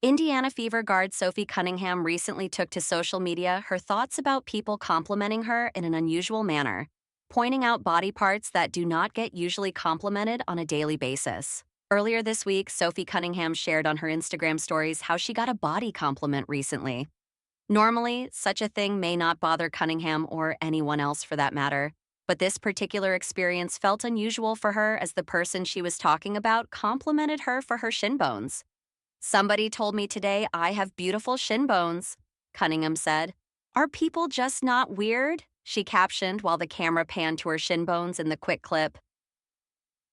Indiana Fever guard Sophie Cunningham recently took to social media her thoughts about people complimenting her in an unusual manner, pointing out body parts that do not get usually complimented on a daily basis. Earlier this week, Sophie Cunningham shared on her Instagram stories how she got a body compliment recently. Normally, such a thing may not bother Cunningham or anyone else for that matter, but this particular experience felt unusual for her as the person she was talking about complimented her for her shin bones. "Somebody told me today I have beautiful shin bones," Cunningham said. "Are people just not weird?" she captioned while the camera panned to her shin bones in the quick clip.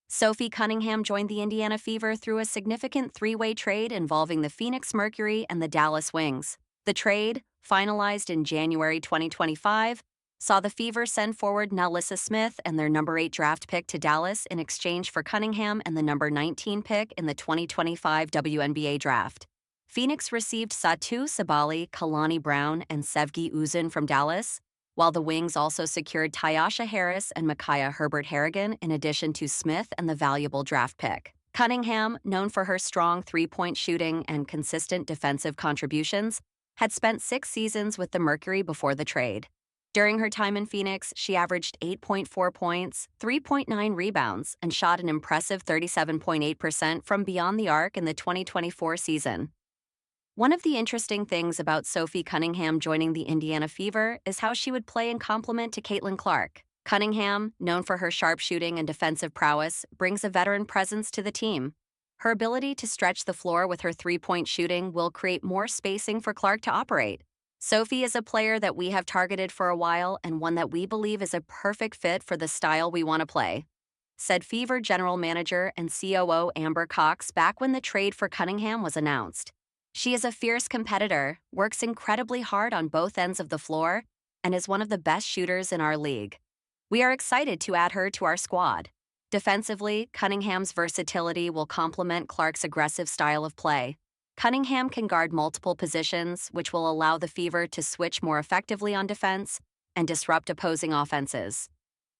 Sophie Cunningham joined the Indiana Fever through a significant three-way trade involving the Phoenix Mercury and the Dallas Wings. The trade, finalized in January 2025, saw the Fever send forward Nalissa Smith and their number 8 draft pick to Dallas in exchange for Cunningham and the number 19 pick in the 2025 WNBA draft. Phoenix received Satu Sabali, Kalani Brown, and Sevgi Uzun from Dallas, while the Wings also secured Tyasha Harris and Micaiah Herbert Harrigan in addition to Smith and the valuable draft pick. Cunningham, known for her strong three-point shooting and consistent defensive contributions, had spent 6 seasons with the Mercury before the trade. During her time in Phoenix, she averaged 8.4 points, 3.9 rebounds, and shot an impressive 37.8% from beyond the arc in the 2024 season. One of the interesting things about Sophie Cunningham joining the Indiana Fever is how she would play in complement to Caitlin Clark. Cunningham, known for her sharpshooting and defensive prowess, brings a veteran presence to the team. Her ability to stretch the floor with her three-point shooting will create more spacing for Clark to operate. "Sophie is a player that we have targeted for a while and one that we believe is a perfect fit for the style we want to play," said Fever General Manager and COO Amber Cox back when the trade for Cunningham was announced. "She is a fierce competitor, works incredibly hard on both ends of the floor, and is one of the best shooters in our league. We are excited to add her to our squad." Defensively, Cunningham's versatility will complement Clark's aggressive style of play. Cunningham can guard multiple positions, which will allow the Fever to switch more effectively on defense and disrupt opposing offenses.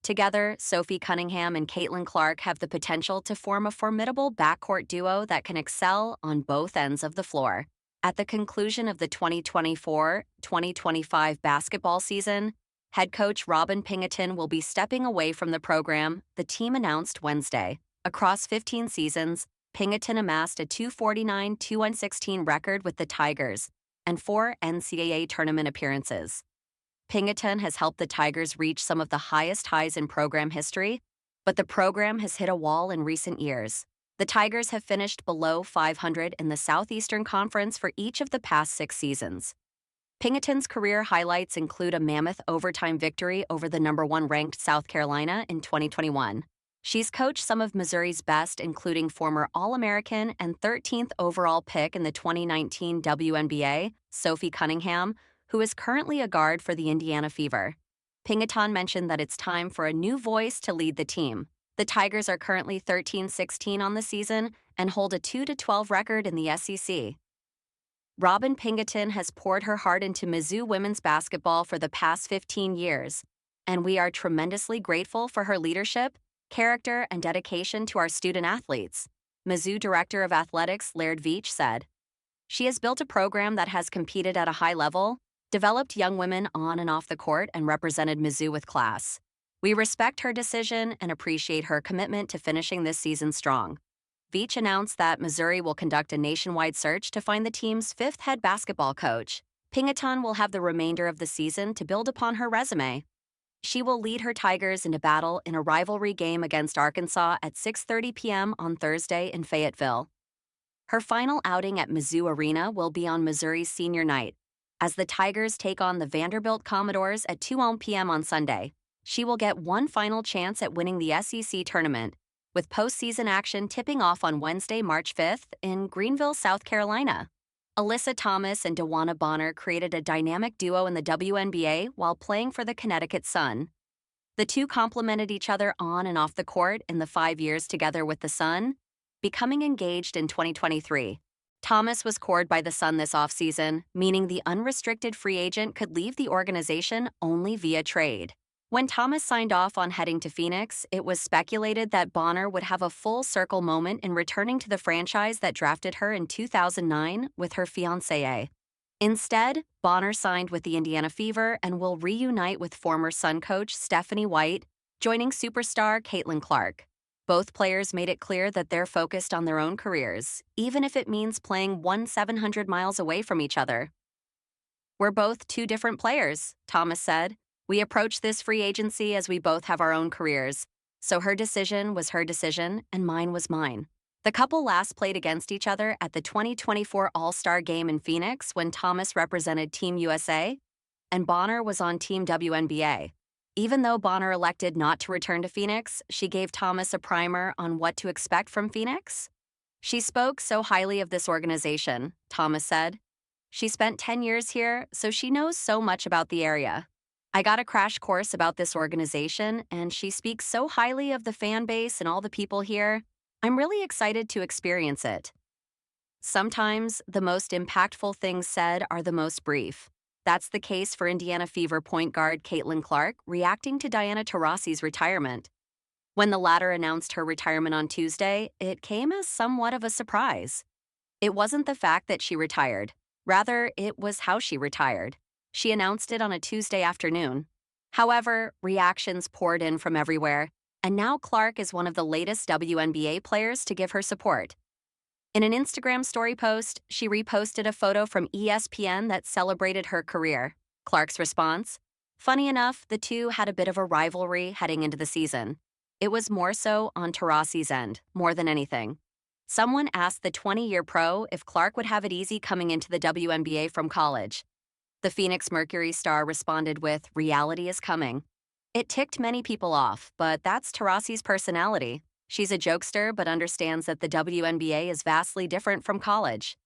Together, Sophie Cunningham and Caitlin Clark have the potential to form a formidable backcourt duo that can excel on both ends of the floor. At the conclusion of the 2024-2025 basketball season, head coach Robin Pingeton will be stepping away from the program, the team announced Wednesday. Across 15 seasons, Pingeton amassed a 249-2-16 record with the Tigers and 4 NCAA tournament appearances. Pingeton has helped the Tigers reach some of the highest highs in program history, but the program has hit a wall in recent years. The Tigers have finished below 500 in the Southeastern Conference for each of the past 6 seasons. Pingeton's career highlights include a mammoth overtime victory over the number 1 ranked South Carolina in 2021. She's coached some of Missouri's best, including former All-American and 13th overall pick in the 2019 WNBA, Sophie Cunningham, who is currently a guard for the Indiana Fever. Pingeton mentioned that it's time for a new voice to lead the team. The Tigers are currently 13-16 on the season and hold a 2-12 record in the SEC. Robin Pingeton has poured her heart into Mizzou women's basketball for the past 15 years, and we are tremendously grateful for her leadership, character, and dedication to our student athletes, Mizzou Director of Athletics Laird Veach said. "She has built a program that has competed at a high level, developed young women on and off the court, and represented Mizzou with class. We respect her decision and appreciate her commitment to finishing this season strong." Veach announced that Missouri will conduct a nationwide search to find the team's 5th head basketball coach. Pingeton will have the remainder of the season to build upon her resume. She will lead her Tigers into battle in a rivalry game against Arkansas at 6:30 p.m. on Thursday in Fayetteville. Her final outing at Mizzou Arena will be on Missouri's senior night, as the Tigers take on the Vanderbilt Commodores at 2 p.m. on Sunday. She will get one final chance at winning the SEC tournament, with postseason action tipping off on Wednesday, March 5th in Greenville, South Carolina. Alyssa Thomas and DeWanna Bonner created a dynamic duo in the WNBA while playing for the Connecticut Sun. The two complemented each other on and off the court in the 5 years together with the Sun, becoming engaged in 2023. Thomas was cored by the Sun this offseason, meaning the unrestricted free agent could leave the organization only via trade. When Thomas signed off on heading to Phoenix, it was speculated that Bonner would have a full circle moment in returning to the franchise that drafted her in 2009 with her fiancé. Instead, Bonner signed with the Indiana Fever and will reunite with former Sun coach Stephanie White, joining superstar Caitlin Clark. Both players made it clear that they're focused on their own careers, even if it means playing 700 miles away from each other. "We're both two different players," Thomas said. "We approach this free agency as we both have our own careers. So her decision was her decision, and mine was mine." The couple last played against each other at the 2024 All-Star Game in Phoenix when Thomas represented Team USA and Bonner was on Team WNBA. Even though Bonner elected not to return to Phoenix, she gave Thomas a primer on what to expect from Phoenix. "She spoke so highly of this organization," Thomas said. "She spent 10 years here, so she knows so much about the area. I got a crash course about this organization, and she speaks so highly of the fan base and all the people here. I'm really excited to experience it." Sometimes, the most impactful things said are the most brief. That's the case for Indiana Fever point guard Caitlin Clark reacting to Diana Taurasi's retirement. When the latter announced her retirement on Tuesday, it came as somewhat of a surprise. It wasn't the fact that she retired. Rather, it was how she retired. She announced it on a Tuesday afternoon. However, reactions poured in from everywhere, and now Clark is one of the latest WNBA players to give her support. In an Instagram story post, she reposted a photo from ESPN that celebrated her career. Clark's response? "Funny enough, the two had a bit of a rivalry heading into the season. It was more so on Taurasi's end, more than anything. Someone asked the 20-year pro if Clark would have it easy coming into the WNBA from college. The Phoenix Mercury star responded with, 'Reality is coming.' It ticked many people off, but that's Taurasi's personality. She's a jokester but understands that the WNBA is vastly different from college."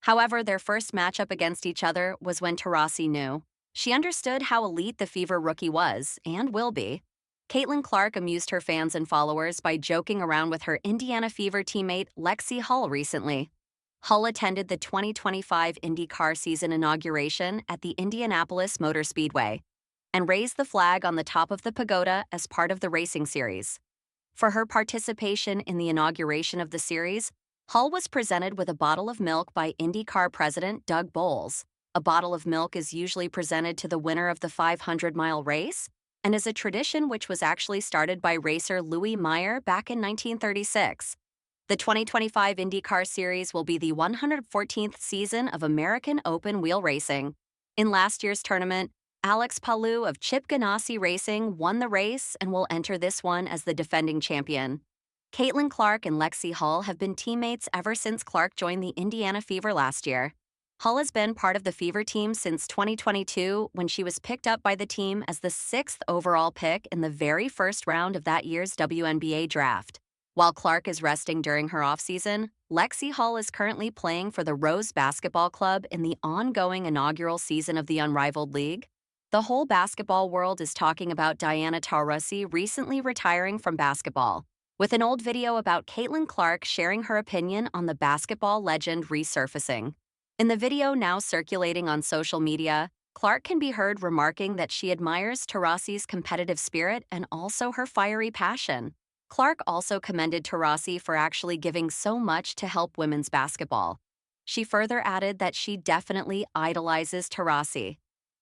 However, their first matchup against each other was when Taurasi knew. She understood how elite the Fever rookie was, and will be. Caitlin Clark amused her fans and followers by joking around with her Indiana Fever teammate Lexi Hull recently. Hull attended the 2025 IndyCar season inauguration at the Indianapolis Motor Speedway and raised the flag on the top of the pagoda as part of the racing series. For her participation in the inauguration of the series, Hull was presented with a bottle of milk by IndyCar president Doug Bowles. A bottle of milk is usually presented to the winner of the 500-mile race and is a tradition which was actually started by racer Louis Meyer back in 1936. The 2025 IndyCar Series will be the 114th season of American Open Wheel Racing. In last year's tournament, Alex Palou of Chip Ganassi Racing won the race and will enter this one as the defending champion. Caitlin Clark and Lexi Hull have been teammates ever since Clark joined the Indiana Fever last year. Hull has been part of the Fever team since 2022 when she was picked up by the team as the 6th overall pick in the very first round of that year's WNBA draft. While Clark is resting during her offseason, Lexi Hull is currently playing for the Rose Basketball Club in the ongoing inaugural season of the Unrivaled League. The whole basketball world is talking about Diana Taurasi recently retiring from basketball, with an old video about Caitlin Clark sharing her opinion on the basketball legend resurfacing. In the video now circulating on social media, Clark can be heard remarking that she admires Taurasi's competitive spirit and also her fiery passion. Clark also commended Taurasi for actually giving so much to help women's basketball. She further added that she definitely idolizes Taurasi.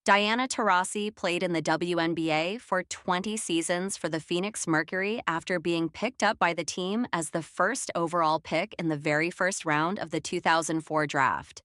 Diana Taurasi played in the WNBA for 20 seasons for the Phoenix Mercury after being picked up by the team as the first overall pick in the very first round of the 2004 draft.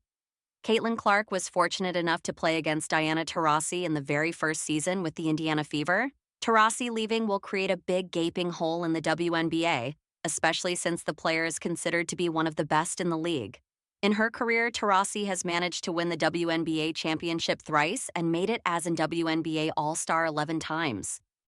Caitlin Clark was fortunate enough to play against Diana Taurasi in the very first season with the Indiana Fever. Taurasi leaving will create a big gaping hole in the WNBA, especially since the player is considered to be one of the best in the league. In her career, Taurasi has managed to win the WNBA championship thrice and made it as an WNBA All-Star 11 times.